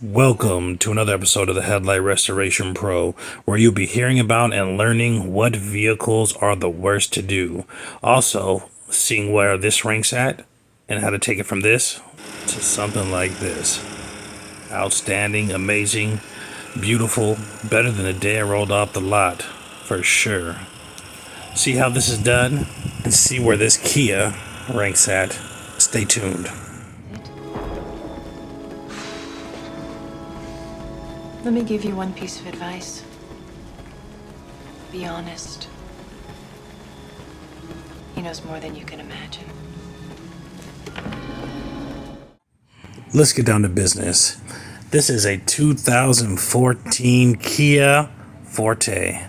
Welcome to another episode of the Headlight Restoration Pro, where you'll be hearing about and learning what vehicles are the worst to do. Also, seeing where this ranks at and how to take it from this to something like this. Outstanding, amazing, beautiful, better than the day I rolled off the lot, for sure. See how this is done and see where this Kia ranks at. Stay tuned. Let me give you one piece of advice. Be honest. He knows more than you can imagine. Let's get down to business. This is a 2014 Kia Forte.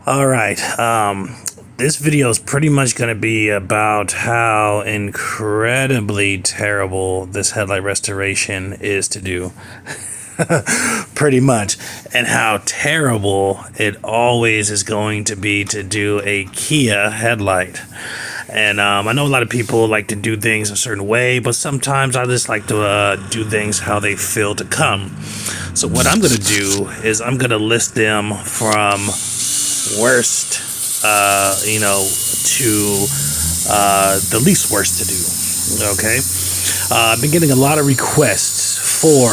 All right. This video is pretty much going to be about how incredibly terrible this headlight restoration is to do. Pretty much, and how terrible it always is going to be to do a Kia headlight. And I know a lot of people like to do things a certain way, but sometimes I just like to do things how they feel to come. So what I'm going to do is I'm going to list them from worst, to the least worst to do. Okay, I've been getting a lot of requests for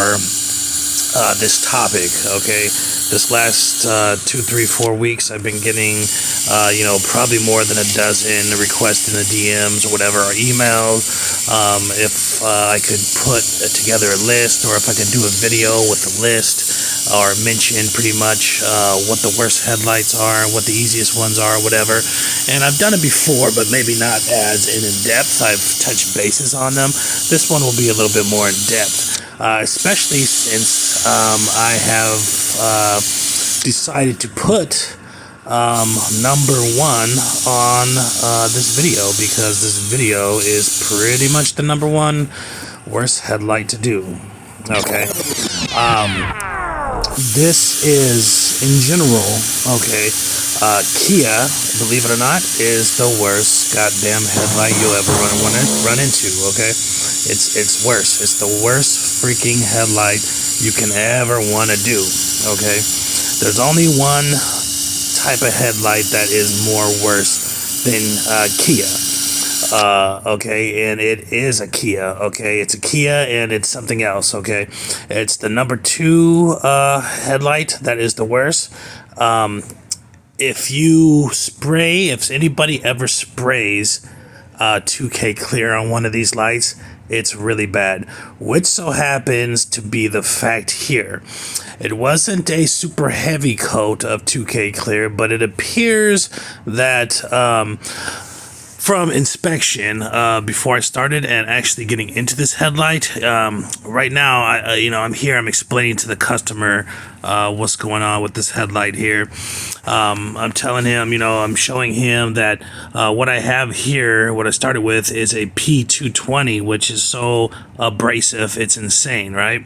this topic. Okay, this last 2, 3, 4 weeks I've been getting probably more than a dozen requests in the DMs or whatever, or emails, if I could put together a list, or if I could do a video with a list, or mention pretty much what the worst headlights are, what the easiest ones are, whatever. And I've done it before, but maybe not as in depth. I've touched bases on them. This one will be a little bit more in depth. Especially since I have decided to put number one on this video, because this video is pretty much the number one worst headlight to do. Okay. This is, in general, okay, Kia, believe it or not, is the worst goddamn headlight you'll ever run into, okay? It's worse. It's the worst freaking headlight you can ever want to do, okay? There's only one type of headlight that is more worse than Kia. Okay, and it is a Kia. Okay, it's a Kia, and it's something else. Okay, it's the number 2 headlight that is the worst. If anybody ever sprays 2K clear on one of these lights, it's really bad, which so happens to be the fact here. It wasn't a super heavy coat of 2K clear, but it appears that from inspection, before I started and actually getting into this headlight, right now, I'm here, I'm explaining to the customer what's going on with this headlight here. I'm telling him, I'm showing him that what I have here, what I started with, is a P220, which is so abrasive, it's insane, right?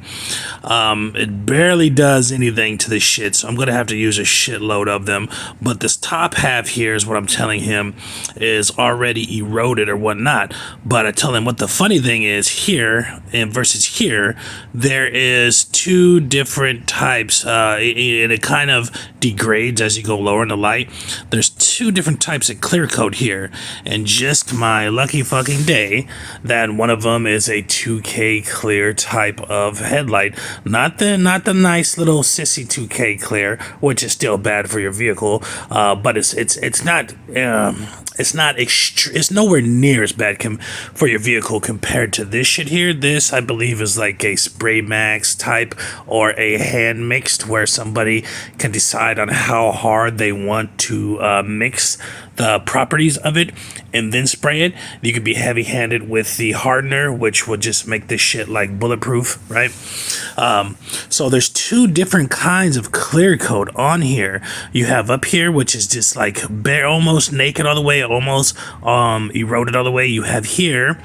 It barely does anything to this shit, so I'm going to have to use a shitload of them. But this top half here is what I'm telling him is already eroded or whatnot. But I tell him what the funny thing is here and versus here, there is 2 different types, and it kind of degrades as you go lower in the light. There's 2 different types of clear coat here, and just my lucky fucking day that one of them is a 2K clear type of headlight, not the nice little sissy 2K clear, which is still bad for your vehicle, but it's nowhere near as bad for your vehicle compared to this shit here. This, I believe, is like a spray max type or a hand mixed, where somebody can decide on how hard they want to mix the properties of it and then spray it. You could be heavy-handed with the hardener, which will just make this shit like bulletproof, right? So there's 2 different kinds of clear coat on here. You have up here, which is just like bare, almost naked all the way, almost eroded all the way. You have here,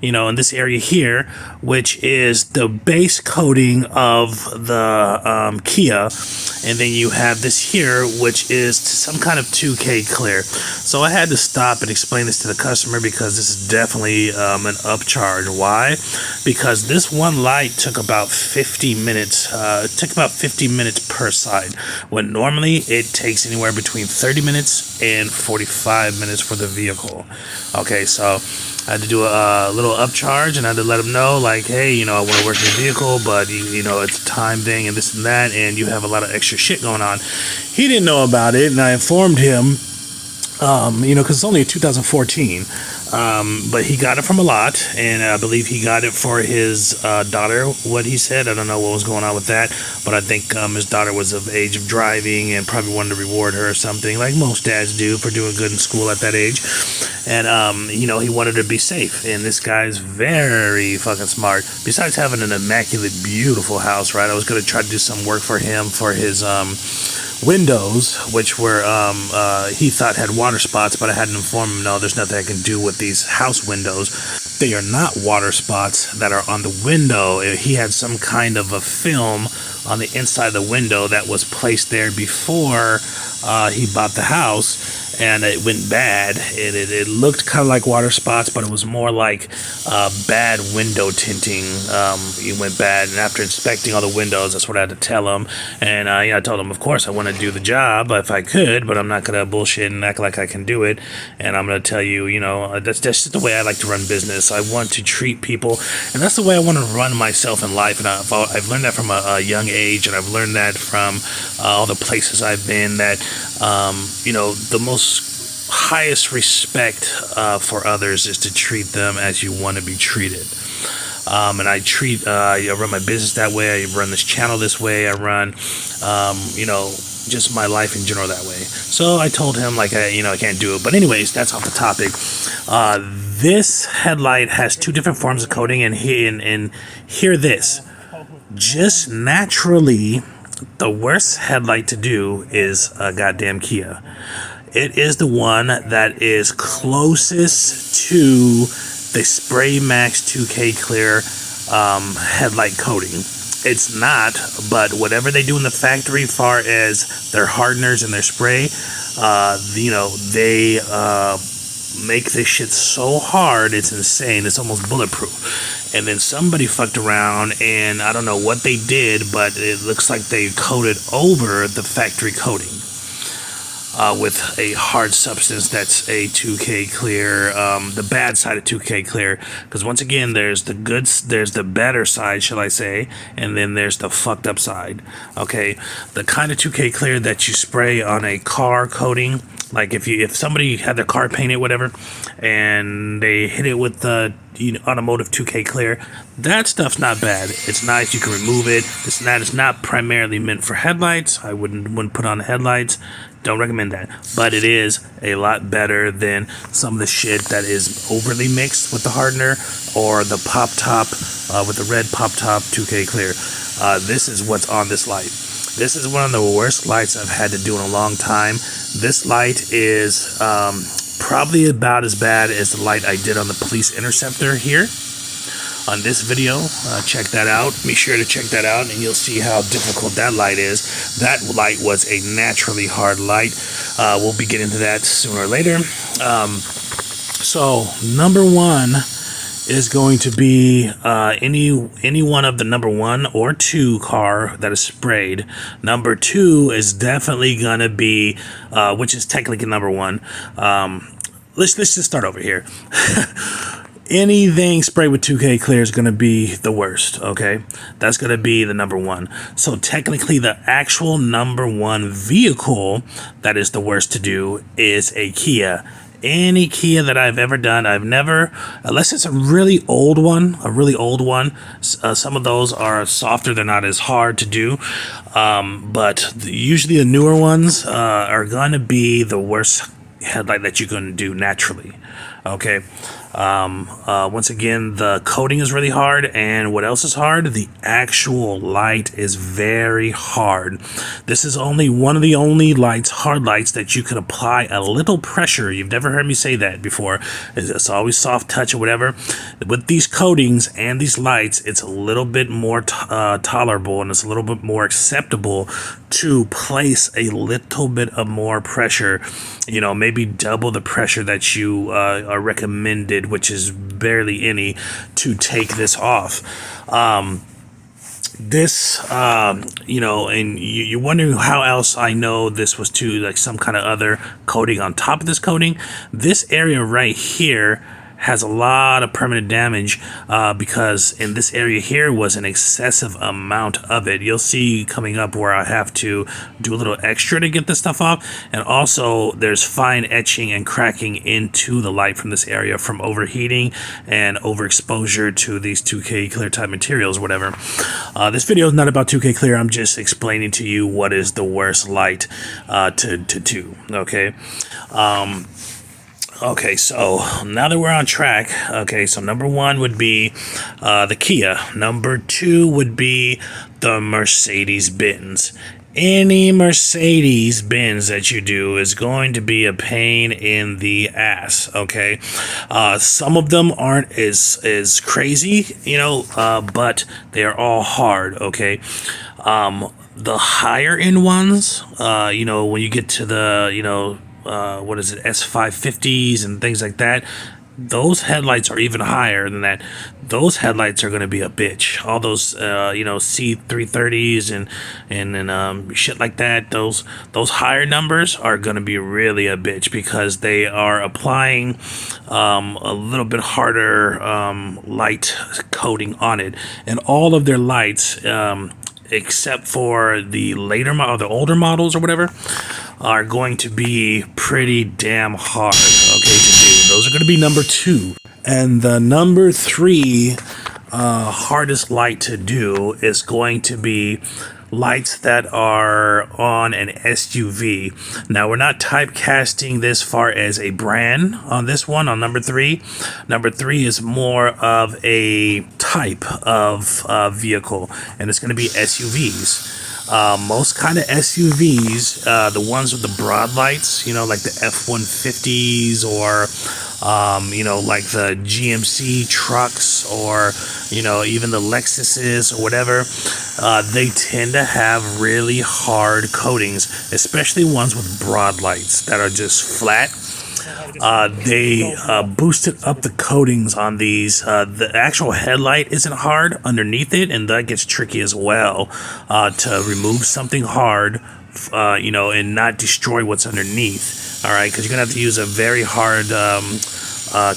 you know, in this area here, which is the base coating of the Kia, and then you have this here, which is some kind of 2K clear. So I had to stop and explain this to the customer because this is definitely an upcharge. Why? Because this one light took about 50 minutes. It took about 50 minutes per side, when normally it takes anywhere between 30 minutes and 45 minutes for the vehicle. Okay, so I had to do a little upcharge, and I had to let him know, like, hey, you know, I want to work in the vehicle, but you know, it's a time thing and this and that, and you have a lot of extra shit going on. He didn't know about it, and I informed him, you know, because it's only a 2014, but he got it from a lot, and I believe he got it for his daughter, what he said. I don't know what was going on with that, but I think his daughter was of age of driving and probably wanted to reward her or something, like most dads do for doing good in school at that age. And, you know, he wanted her to be safe, and this guy's very fucking smart. Besides having an immaculate, beautiful house, right, I was going to try to do some work for him for his windows, which were he thought had water spots, but I had to inform him, no, there's nothing I can do with these house windows. They are not water spots that are on the window. He had some kind of a film on the inside of the window that was placed there before he bought the house, and it went bad. It looked kind of like water spots, but it was more like bad window tinting. It went bad, and after inspecting all the windows, that's what I had to tell him. And I told him, of course, I want to do the job if I could, but I'm not going to bullshit and act like I can do it. And I'm going to tell you, you know, that's just the way I like to run business. I want to treat people, and that's the way I want to run myself in life. And I've learned that from a young age, and I've learned that from all the places I've been, that you know, the most highest respect for others is to treat them as you want to be treated. And I run my business that way. I run this channel this way. I run, you know, just my life in general that way. So I told him, like, you know, I can't do it. But anyways, that's off the topic. This headlight has two different forms of coating, and hear this. Just naturally, the worst headlight to do is a goddamn Kia. It is the one that is closest to the Spray Max 2K Clear headlight coating. It's not, but whatever they do in the factory, far as their hardeners and their spray, you know, they make this shit so hard, it's insane. It's almost bulletproof. And then somebody fucked around, and I don't know what they did, but it looks like they coated over the factory coating with a hard substance that's a 2K clear, the bad side of 2K clear. Because once again, there's the good, there's the better side, shall I say, and then there's the fucked up side. Okay, the kind of 2K clear that you spray on a car coating, like if somebody had their car painted, whatever, and they hit it with the automotive 2K clear, that stuff's not bad. It's nice. You can remove it. It's not primarily meant for headlights. I wouldn't put on headlights. Don't recommend that. But it is a lot better than some of the shit that is overly mixed with the hardener or the pop top with the red pop top 2K clear. This is what's on this light. This is one of the worst lights I've had to do in a long time. This light is probably about as bad as the light I did on the police interceptor here on this video. Check that out. Be sure to check that out, and you'll see how difficult that light is. That light was a naturally hard light. We'll be getting to that sooner or later. So number one is going to be any one of the number 1 or 2 car that is sprayed. Number 2 is definitely gonna be which is technically number 1. Let's just start over here. Anything sprayed with 2K clear is going to be the worst, okay? That's going to be the number 1. So technically the actual number 1 vehicle that is the worst to do is a Kia. Any Kia that I've ever done, I've never, unless it's a really old one, some of those are softer, they're not as hard to do, but usually the newer ones are going to be the worst headlight that you're going to do naturally, okay? Once again, the coating is really hard, and what else is hard? The actual light is very hard. This is only one of the only lights, hard lights, that you can apply a little pressure. You've never heard me say that before. It's always soft touch or whatever. With these coatings and these lights, it's a little bit more tolerable, and it's a little bit more acceptable to place a little bit of more pressure, maybe double the pressure that you are recommended, which is barely any, to take this off. And you're wondering how else I know this was too, like some kind of other coating on top of this coating. This area right here has a lot of permanent damage because in this area here was an excessive amount of it. You'll see coming up where I have to do a little extra to get this stuff off, and also there's fine etching and cracking into the light from this area from overheating and overexposure to these 2K clear type materials, whatever. This video is not about 2K clear. I'm just explaining to you what is the worst light to do. Okay, so now that we're on track, so number one would be the Kia. Number two would be the Mercedes-Benz. Any Mercedes-Benz that you do is going to be a pain in the ass, okay? Some of them aren't as crazy, but they are all hard, okay? The higher end ones, when you get to the, S550s and things like that, those headlights are even higher than that. Those headlights are going to be a bitch. All those, C330s and shit like that. Those higher numbers are going to be really a bitch because they are applying a little bit harder light coating on it, and all of their lights, except for the the older models or whatever, are going to be pretty damn hard, to do. Those are going to be number two. And the number three hardest light to do is going to be lights that are on an SUV. Now, we're not typecasting this far as a brand on this one, on number three. Number three is more of a type of vehicle, and it's going to be SUVs. Most kind of SUVs, the ones with the broad lights, like the F-150s or, like the GMC trucks or, even the Lexuses or whatever, they tend to have really hard coatings, especially ones with broad lights that are just flat. They boosted up the coatings on these. The actual headlight isn't hard underneath it, and that gets tricky as well to remove something hard, and not destroy what's underneath. All right, because you're gonna have to use a very hard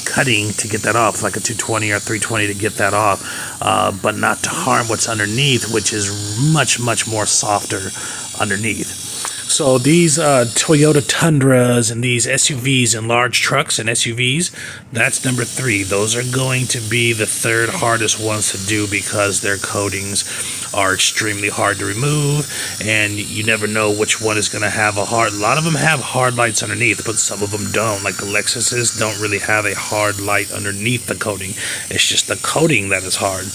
cutting to get that off, like a 220 or 320 to get that off, but not to harm what's underneath, which is much more softer underneath. So these Toyota Tundras and these SUVs and large trucks and SUVs, that's number three. Those are going to be the third hardest ones to do because their coatings are extremely hard to remove, and you never know which one is going to have a hard. A lot of them have hard lights underneath, but some of them don't. Like the Lexuses don't really have a hard light underneath the coating. It's just the coating that is hard.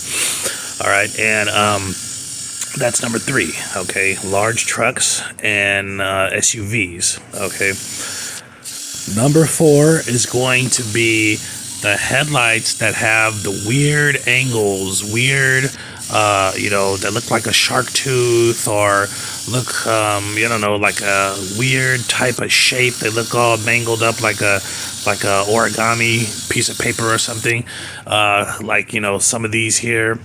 All right, and that's number three, large trucks and SUVs, Number four is going to be the headlights that have the weird angles, that look like a shark tooth or look, like a weird type of shape. They look all mangled up like a origami piece of paper or something. Some of these here.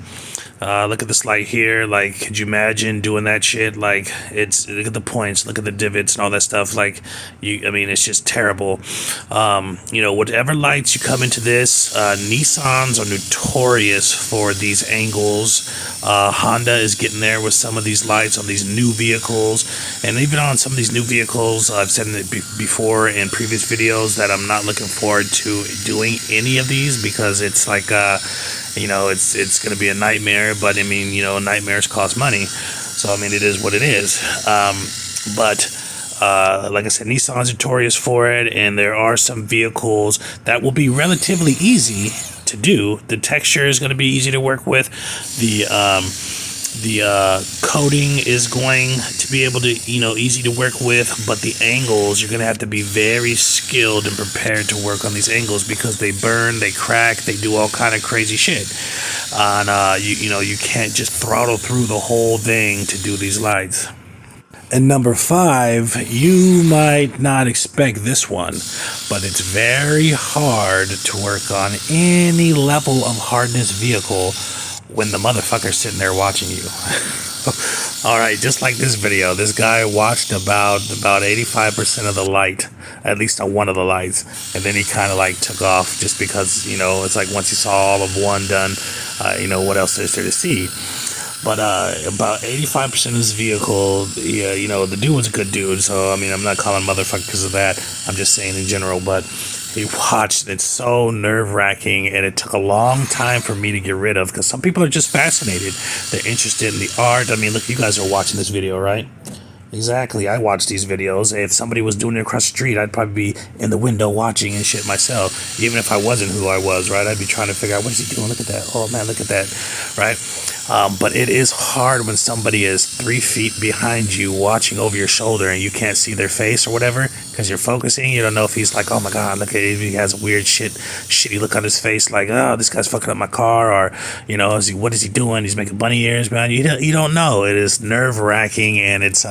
Look at this light here. Like, could you imagine doing that shit? Like, look at the points, look at the divots and all that stuff. Like, it's just terrible. Whatever lights you come into this, Nissans are notorious for these angles. Honda is getting there with some of these lights on these new vehicles, and even on some of these new vehicles, I've said it before in previous videos that I'm not looking forward to doing any of these because it's like, it's going to be a nightmare, but nightmares cost money. So, it is what it is. But Like I said, Nissan's notorious for it, and there are some vehicles that will be relatively easy to do. The texture is going to be easy to work with. The coating is going to be able to, easy to work with, but the angles, you're going to have to be very skilled and prepared to work on these angles because they burn, they crack, they do all kind of crazy shit. And you can't just throttle through the whole thing to do these lights. And number 5, you might not expect this one, but it's very hard to work on any level of hardness vehicle when the motherfucker's sitting there watching you. Alright, just like this video, this guy watched about 85% of the light, at least on one of the lights, and then he kind of like took off just because, it's like once he saw all of one done, what else is there to see? But about 85% of this vehicle, the dude was a good dude, so I mean, I'm not calling motherfucker because of that, I'm just saying in general, but he watched, it's so nerve-wracking, and it took a long time for me to get rid of, because some people are just fascinated, they're interested in the art. I mean, look, you guys are watching this video, right? Exactly, I watch these videos. If somebody was doing it across the street, I'd probably be in the window watching and shit myself, even if I wasn't who I was, right? I'd be trying to figure out, what is he doing? Look at that. Oh man, look at that, right? But it is hard when somebody is 3 feet behind you watching over your shoulder and you can't see their face or whatever because you're focusing. You don't know if he's like, oh my god, look at it, he has a weird shitty look on his face, like, oh, this guy's fucking up my car, or what is he doing? He's making bunny ears behind you. You don't know. It is nerve-wracking, and it's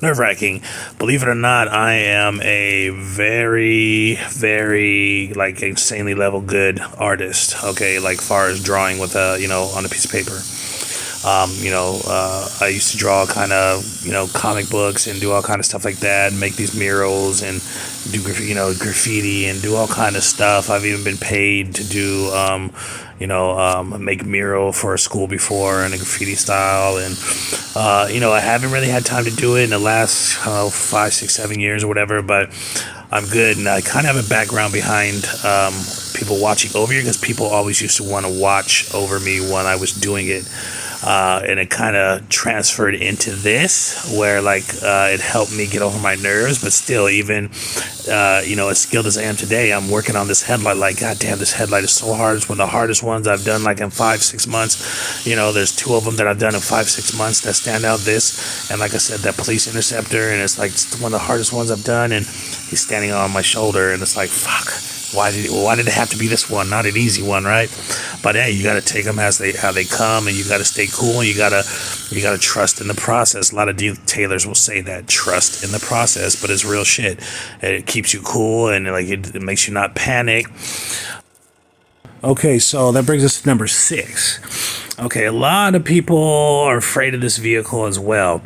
nerve-wracking. Believe it or not, I am a very, very, like, insanely level good artist, okay, like far as drawing with on a piece of paper. I used to draw kind of, comic books and do all kind of stuff like that, make these murals and do, graffiti and do all kind of stuff. I've even been paid to do, make mural for a school before in a graffiti style. And, I haven't really had time to do it in the last, 5, 6, 7 years or whatever, but I'm good. And I kind of have a background behind, people watching over you, because people always used to want to watch over me when I was doing it. And it kind of transferred into this, where it helped me get over my nerves. But still, even as skilled as I am today, I'm working on this headlight. Like, goddamn, this headlight is so hard. It's one of the hardest ones I've done, like in 5-6 months. There's 2 of them that I've done in 5-6 months that stand out. This, and like I said, that police interceptor, and it's like one of the hardest ones I've done. And he's standing on my shoulder, and it's like, fuck. Why did it have to be this one, not an easy one, right? But hey, you got to take them how they come, and you got to stay cool, and you got to trust in the process. A lot of detailers will say that, trust in the process, but it's real shit. It keeps you cool, and it makes you not panic. Okay, so that brings us to number 6. Okay, a lot of people are afraid of this vehicle as well.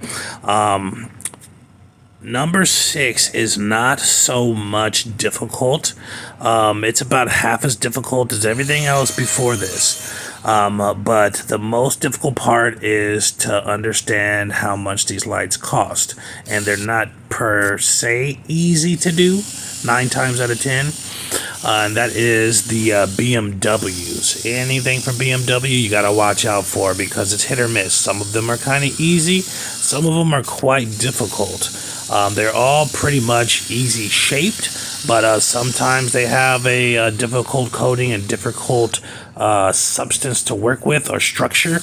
Number 6 is not so much difficult. It's about half as difficult as everything else before this. But the most difficult part is to understand how much these lights cost. And they're not per se easy to do, 9 times out of 10. And that is the BMWs. Anything from BMW you gotta watch out for, because it's hit or miss. Some of them are kind of easy, some of them are quite difficult. They're all pretty much easy shaped, but sometimes they have a difficult coating and difficult substance to work with, or structure.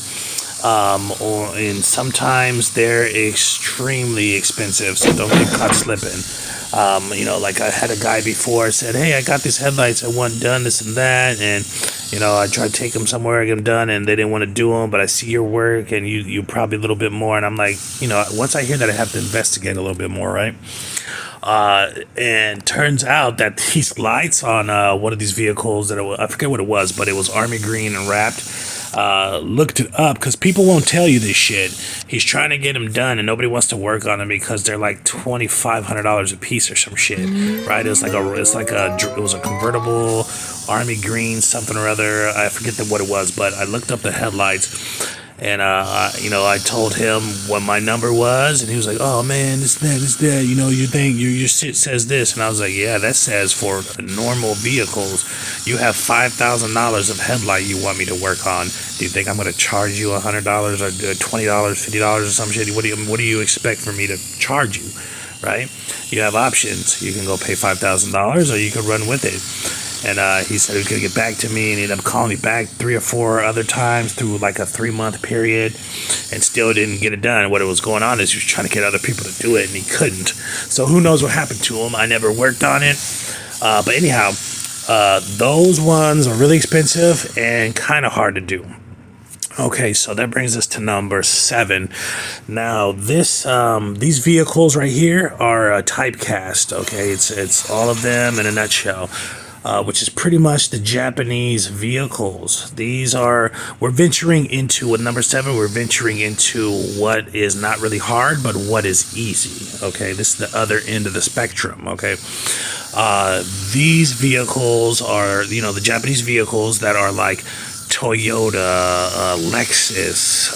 And sometimes they're extremely expensive, so don't get caught slipping. Like I had a guy before said, hey, I got these headlights, I want done this and that, and I tried to take them somewhere, get them done, and they didn't want to do them, but I see your work, and you probably a little bit more, and I'm like, once I hear that, I have to investigate a little bit more, right? And turns out that these lights on one of these vehicles, I forget what it was, but it was army green and wrapped. Looked it up, because people won't tell you this shit. He's trying to get them done, and nobody wants to work on them because they're like $2,500 a piece or some shit, right? It was a convertible army green something or other. I forget what it was, but I looked up the headlights, And you know, I told him what my number was, and he was like, "Oh man, this that. You know, you think your shit says this?" And I was like, "Yeah, that says for normal vehicles, you have $5,000 of headlight you want me to work on. Do you think I'm gonna charge you $100 or $20, $50 or some shit? What do you expect for me to charge you, right? You have options. You can go pay $5,000, or you can run with it." And he said he was going to get back to me, and he ended up calling me back 3 or 4 other times through like a 3-month period, and still didn't get it done. What was going on is he was trying to get other people to do it, and he couldn't. So who knows what happened to him? I never worked on it. But anyhow, those ones are really expensive and kind of hard to do. Okay, so that brings us to number 7. Now, these vehicles right here are typecast. Okay, it's all of them in a nutshell. Which is pretty much the Japanese vehicles. We're venturing into, with number 7, we're venturing into what is not really hard, but what is easy. Okay, this is the other end of the spectrum. Okay, these vehicles are, you know, the Japanese vehicles that are like Toyota, Lexus,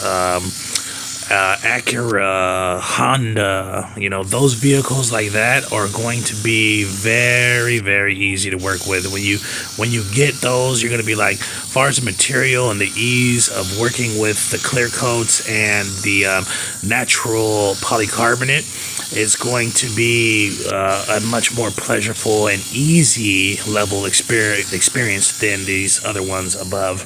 Acura, Honda, you know, those vehicles like that are going to be very, very easy to work with. When you get those, you're going to be like, as far as the material and the ease of working with the clear coats and the natural polycarbonate, it's going to be a much more pleasurable and easy level experience than these other ones above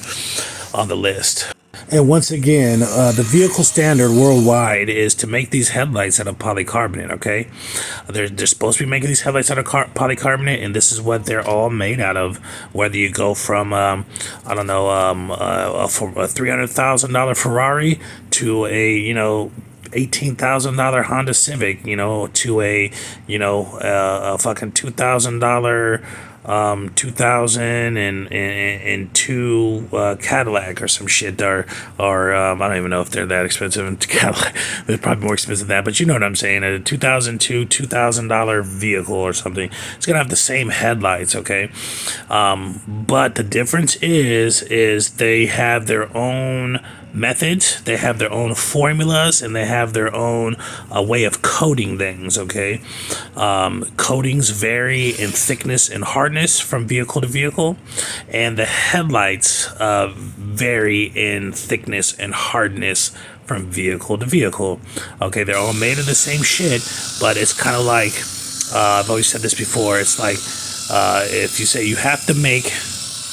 on the list. And once again, the vehicle standard worldwide is to make these headlights out of polycarbonate, okay? They're supposed to be making these headlights out of polycarbonate, and this is what they're all made out of. Whether you go from, a $300,000 Ferrari to a, you know, $18,000 Honda Civic, you know, to a fucking $2,000 2002 Cadillac or some shit, or I don't even know if they're that expensive in Cadillac. They're probably more expensive than that, but you know what I'm saying. A 2002 $2,000 vehicle or something, it's gonna have the same headlights, okay? But the difference is they have their own methods, they have their own formulas, and they have their own way of coating things, okay? Coatings vary in thickness and hardness from vehicle to vehicle, and the headlights vary in thickness and hardness from vehicle to vehicle. Okay, they're all made of the same shit, but it's kind of like, I've always said this before, it's like if you say you have to make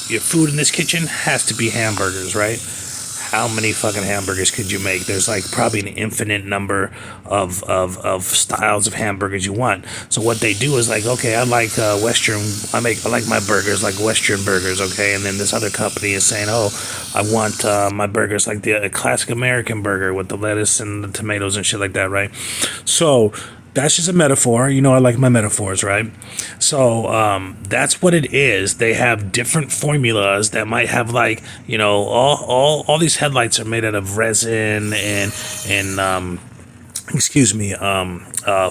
your food in this kitchen has to be hamburgers, right? How many fucking hamburgers could you make? There's like probably an infinite number of styles of hamburgers you want. So what they do is like, okay, I like Western. I like my burgers like Western burgers, okay. And then this other company is saying, oh, I want my burgers like the classic American burger with the lettuce and the tomatoes and shit like that, right? So that's just a metaphor. You know, I like my metaphors, right? So that's what it is. They have different formulas that might have, like, you know, all these headlights are made out of resin and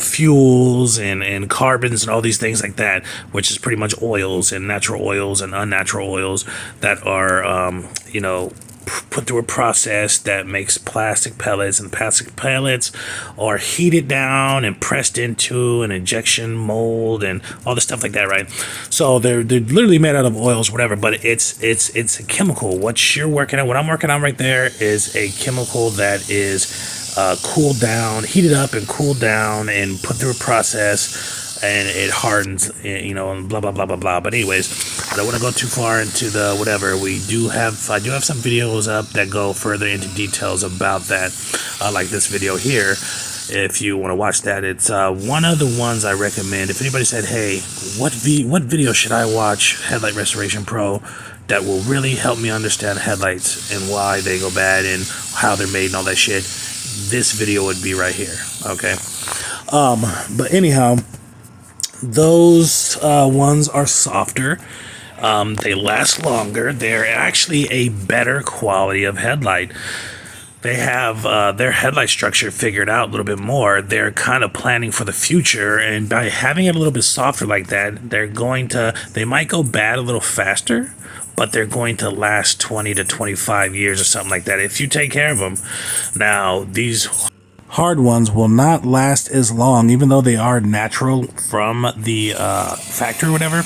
fuels and carbons and all these things like that, which is pretty much oils and natural oils and unnatural oils that are, you know, put through a process that makes plastic pellets, and plastic pellets are heated down and pressed into an injection mold and all the stuff like that, right? So they're literally made out of oils, whatever, but it's a chemical. What you're working on, what I'm working on right there, is a chemical that is cooled down, heated up and cooled down and put through a process, and it hardens, you know, and blah blah blah blah blah. But anyways, I don't want to go too far into the whatever. I do have some videos up that go further into details about that, like this video here. If you want to watch that, it's one of the ones I recommend. If anybody said, hey, what video should I watch, Headlight Restoration Pro, that will really help me understand headlights and why they go bad and how they're made and all that shit, this video would be right here, okay? But anyhow, those ones are softer. They last longer. They're actually a better quality of headlight. They have their headlight structure figured out a little bit more. They're kind of planning for the future, and by having it a little bit softer like that, they might go bad a little faster, but they're going to last 20 to 25 years or something like that if you take care of them. Now, these hard ones will not last as long, even though they are natural from the factory or whatever.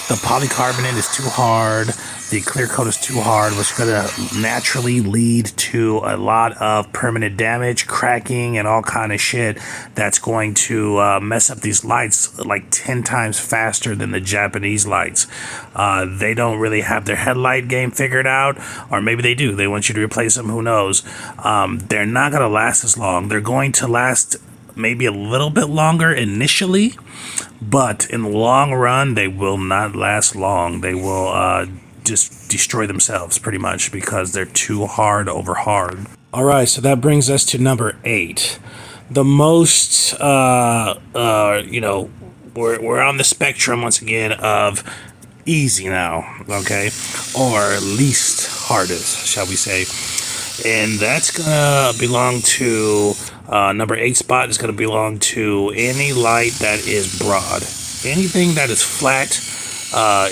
The polycarbonate is too hard. The clear coat is too hard, which is going to naturally lead to a lot of permanent damage, cracking, and all kind of shit that's going to mess up these lights like 10 times faster than the Japanese lights. They don't really have their headlight game figured out, or maybe they do. They want you to replace them, who knows. They're not going to last as long. They're going to last maybe a little bit longer initially, but in the long run, they will not last long. They will just destroy themselves pretty much because they're too hard over hard. All right, so that brings us to number 8. The most, you know, we're on the spectrum once again of easy now, okay, or least hardest, shall we say. And that's gonna belong to number 8 spot is gonna belong to any light that is broad. Anything that is flat,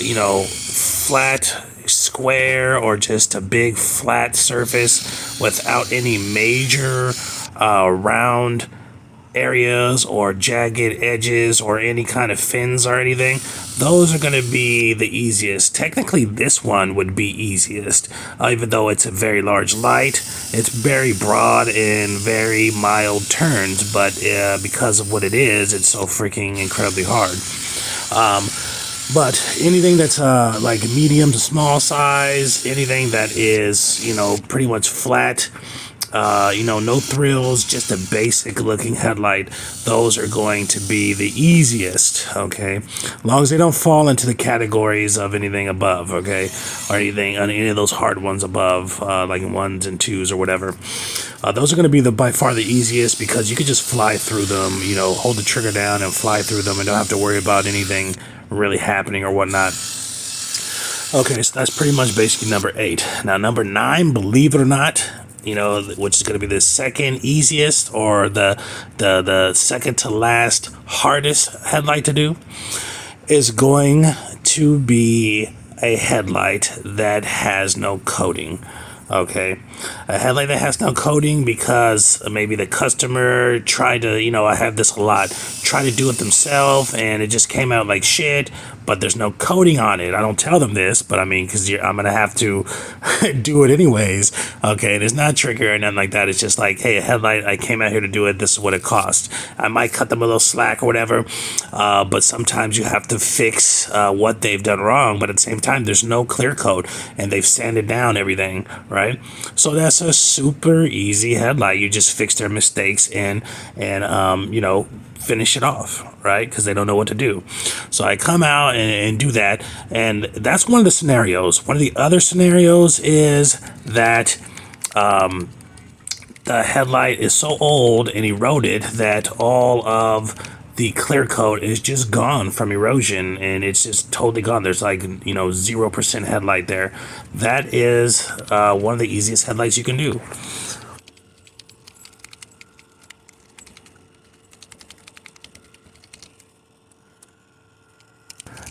you know, flat, square, or just a big flat surface without any major round areas or jagged edges or any kind of fins or anything, those are going to be the easiest. Technically, this one would be easiest, even though it's a very large light. It's very broad and very mild turns, but because of what it is, it's so freaking incredibly hard. But anything that's like medium to small size, anything that is, you know, pretty much flat, you know, no thrills, just a basic looking headlight, those are going to be the easiest, okay? As long as they don't fall into the categories of anything above, okay? Or anything, any of those hard ones above, like 1s and 2s or whatever. Those are going to be by far the easiest because you could just fly through them, you know, hold the trigger down and fly through them and don't have to worry about anything really happening or whatnot. Okay, so that's pretty much basically number 8. Now, number 9, believe it or not, you know, which is going to be the second easiest or the second to last hardest headlight to do, is going to be a headlight that has no coating. Okay, a headlight that has no coating because maybe the customer tried to, you know, I have this a lot, try to do it themselves and it just came out like shit, but there's no coating on it. I don't tell them this, but I mean, because I'm going to have to do it anyways. Okay, and it's not tricky or nothing like that. It's just like, hey, a headlight, I came out here to do it. This is what it costs. I might cut them a little slack or whatever, but sometimes you have to fix what they've done wrong. But at the same time, there's no clear coat and they've sanded down everything, right? So that's a super easy headlight. You just fix their mistakes and you know, finish it off, right? Because they don't know what to do. So I come out and do that, and that's one of the scenarios. One of the other scenarios is that the headlight is so old and eroded that all of the clear coat is just gone from erosion and it's just totally gone. There's like, you know, 0% headlight there. That is one of the easiest headlights you can do.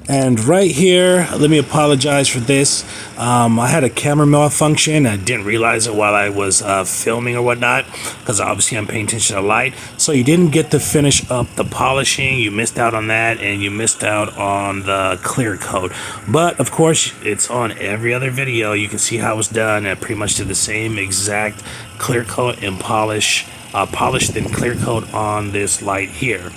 And right here, let me apologize for this. I had a camera malfunction. I didn't realize it while I was filming or whatnot, because obviously I'm paying attention to light. So you didn't get to finish up the polishing. You missed out on that, and you missed out on the clear coat. But of course, it's on every other video. You can see how it's done. I pretty much did the same exact clear coat and polished and clear coat on this light here.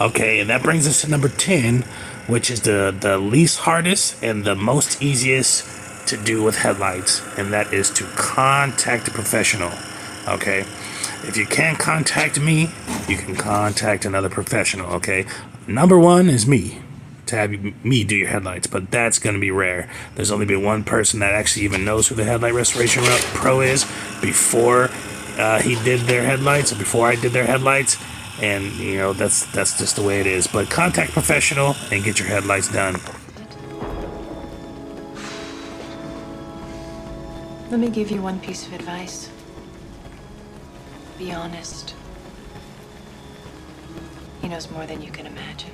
Okay, and that brings us to number 10, which is the least hardest and the most easiest to do with headlights, and that is to contact a professional. Okay, if you can't contact me, you can contact another professional. Okay, number 1 is me, to have me do your headlights, but that's going to be rare. There's only been one person that actually even knows who the Headlight Restoration Pro is before he did their headlights, or before I did their headlights. And, you know, that's just the way it is. But contact professional and get your headlights done. Let me give you one piece of advice. Be honest. He knows more than you can imagine.